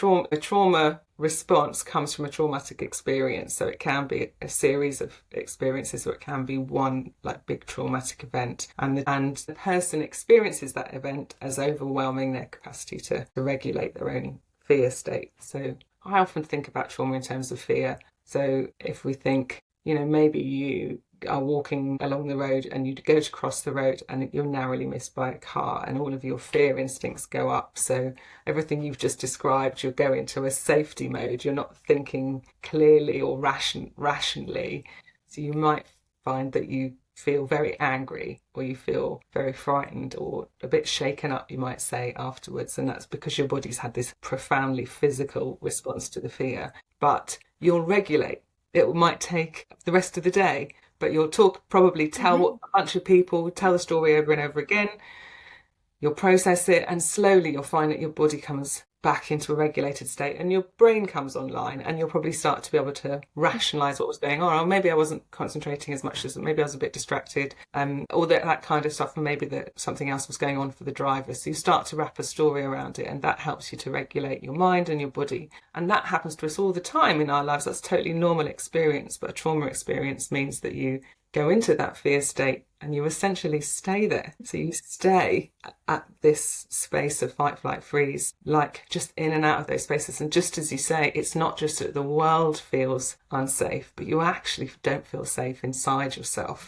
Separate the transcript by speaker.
Speaker 1: A trauma response comes from a traumatic experience. So it can be a series of experiences, or it can be one like big traumatic event. And the person experiences that event as overwhelming their capacity to regulate their own fear state. So I often think about trauma in terms of fear. So if we think, maybe you are walking along the road and you go to cross the road and you're narrowly missed by a car, and all of your fear instincts go up. So everything you've just described, you'll go into a safety mode. You're not thinking clearly or rationally. So you might find that you feel very angry, or you feel very frightened, or a bit shaken up, you might say, afterwards. And that's because your body's had this profoundly physical response to the fear. But you'll regulate. It might take the rest of the day, but you'll probably tell a bunch of people, tell the story over and over again. You'll process it, and slowly you'll find that your body comes back into a regulated state and your brain comes online, and you'll probably start to be able to rationalize what was going on. Or maybe I wasn't concentrating as much, as maybe I was a bit distracted, all that kind of stuff, and maybe that something else was going on for the driver. So you start to wrap a story around it, and that helps you to regulate your mind and your body. And that happens to us all the time in our lives. That's a totally normal experience. But a trauma experience means that you go into that fear state and you essentially stay there. So you stay at this space of fight, flight, freeze, like just in and out of those spaces. And just as you say, it's not just that the world feels unsafe, but you actually don't feel safe inside yourself.